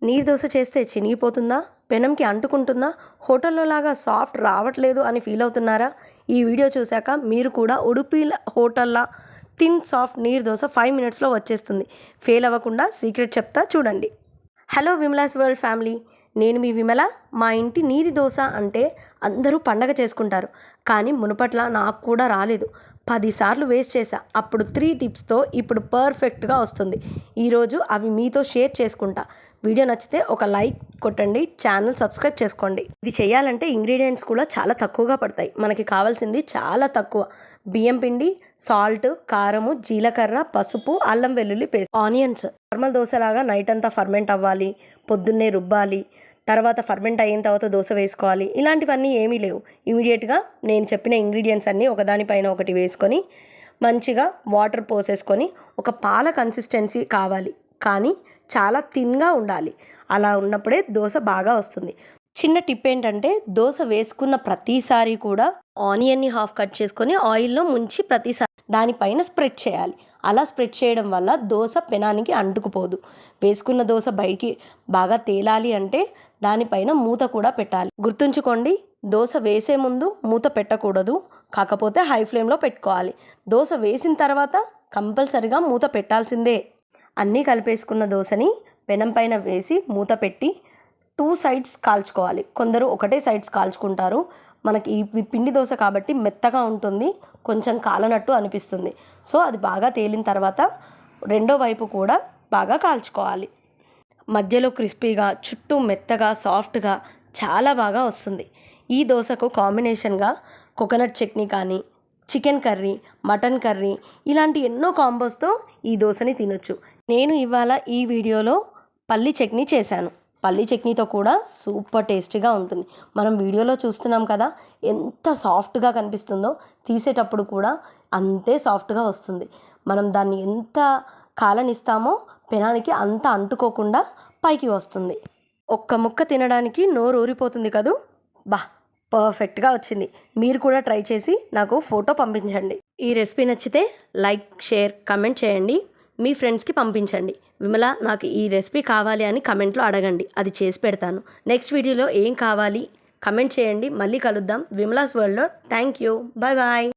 నీరు దోశ చేస్తే చినిగిపోతుందా, పెనంకి అంటుకుంటుందా, హోటల్లో లాగా సాఫ్ట్ రావట్లేదు అని ఫీల్ అవుతున్నారా? ఈ వీడియో చూశాక మీరు కూడా ఉడుపి హోటల్లా థిన్ సాఫ్ట్ నీరు దోశ 5 మినిట్స్లో వచ్చేస్తుంది. ఫెయిల్ అవ్వకుండా సీక్రెట్ చెప్తా చూడండి. హలో విమలాస్ వరల్డ్ ఫ్యామిలీ, నేను మీ విమల. మా ఇంటి నీరు దోశ అంటే అందరూ పండగ చేసుకుంటారు, కానీ మునుపట్ల నాకు కూడా రాలేదు. 10 సార్లు వేస్ట్ చేశా. అప్పుడు 3 టిప్స్తో ఇప్పుడు పర్ఫెక్ట్గా వస్తుంది. ఈరోజు అవి మీతో షేర్ చేసుకుంటా. వీడియో నచ్చితే ఒక లైక్ కొట్టండి, ఛానల్ సబ్స్క్రైబ్ చేసుకోండి. ఇది చేయాలంటే ఇంగ్రీడియంట్స్ కూడా చాలా తక్కువగా పడతాయి. మనకి కావాల్సింది చాలా తక్కువ: బియ్యం పిండి, సాల్ట్, కారము, జీలకర్ర, పసుపు, అల్లం వెల్లుల్లి పేస్ట్, ఆనియన్స్. నార్మల్ దోశలాగా నైట్ అంతా ఫర్మెంట్ అవ్వాలి, పొద్దున్నే రుబ్బాలి, తర్వాత ఫర్మెంట్ అయిన తర్వాత దోశ వేసుకోవాలి, ఇలాంటివన్నీ ఏమీ లేవు. ఇమీడియట్గా నేను చెప్పిన ఇంగ్రీడియంట్స్ అన్నీ ఒకదానిపైన ఒకటి వేసుకొని మంచిగా వాటర్ పోసేసుకొని, ఒక పాల కన్సిస్టెన్సీ కావాలి, కానీ చాలా థిన్గా ఉండాలి. అలా ఉన్నప్పుడే దోశ బాగా వస్తుంది. చిన్న టిప్ ఏంటంటే, దోశ వేసుకున్న ప్రతిసారి కూడా ఆనియన్ని హాఫ్ కట్ చేసుకొని ఆయిల్లో ముంచి ప్రతిసారి దానిపైన స్ప్రెడ్ చేయాలి. అలా స్ప్రెడ్ చేయడం వల్ల దోశ పెనానికి అంటుకుపోదు. వేసుకున్న దోశ బయటికి బాగా తేలాలి అంటే దానిపైన మూత కూడా పెట్టాలి. గుర్తుంచుకోండి, దోశ వేసే ముందు మూత పెట్టకూడదు, కాకపోతే హై ఫ్లేమ్లో పెట్టుకోవాలి. దోశ వేసిన తర్వాత కంపల్సరిగా మూత పెట్టాల్సిందే. అన్నీ కలిపేసుకున్న దోశని పెనం పైన వేసి మూత పెట్టి 2 సైడ్స్ కాల్చుకోవాలి. కొందరు ఒకటే సైడ్స్ కాల్చుకుంటారు. మనకి ఈ పిండి దోశ కాబట్టి మెత్తగా ఉంటుంది, కొంచెం కాలనట్టు అనిపిస్తుంది. సో అది బాగా తేలిన తర్వాత రెండో వైపు కూడా బాగా కాల్చుకోవాలి. మధ్యలో క్రిస్పీగా, చుట్టూ మెత్తగా, సాఫ్ట్గా చాలా బాగా వస్తుంది. ఈ దోశకు కాంబినేషన్గా కోకోనట్ చట్నీ కానీ, చికెన్ కర్రీ, మటన్ కర్రీ, ఇలాంటి ఎన్నో కాంబోస్తో ఈ దోశని తినొచ్చు. నేను ఇవాళ ఈ వీడియోలో పల్లీ చట్నీ చేశాను. పల్లీ చట్నీతో కూడా సూపర్ టేస్టీగా ఉంటుంది. మనం వీడియోలో చూస్తున్నాం కదా ఎంత సాఫ్ట్గా కనిపిస్తుందో, తీసేటప్పుడు కూడా అంతే సాఫ్ట్గా వస్తుంది. మనం దాన్ని ఎంత కాలనిస్తామో పెనానికి అంత అంటుకోకుండా పైకి వస్తుంది. ఒక్క ముక్క తినడానికి నోరు ఊరిపోతుంది కదూ. పర్ఫెక్ట్గా వచ్చింది. మీరు కూడా ట్రై చేసి నాకు ఫోటో పంపించండి. ఈ రెసిపీ నచ్చితే లైక్, షేర్, కమెంట్ చేయండి. మీ ఫ్రెండ్స్కి పంపించండి. విమల, నాకు ఈ రెసిపీ కావాలి అని కమెంట్లో అడగండి, అది చేసి పెడతాను. నెక్స్ట్ వీడియోలో ఏం కావాలి కమెంట్ చేయండి. మళ్ళీ కలుద్దాం విమలాస్ వరల్డ్లో. Thank you. Bye bye.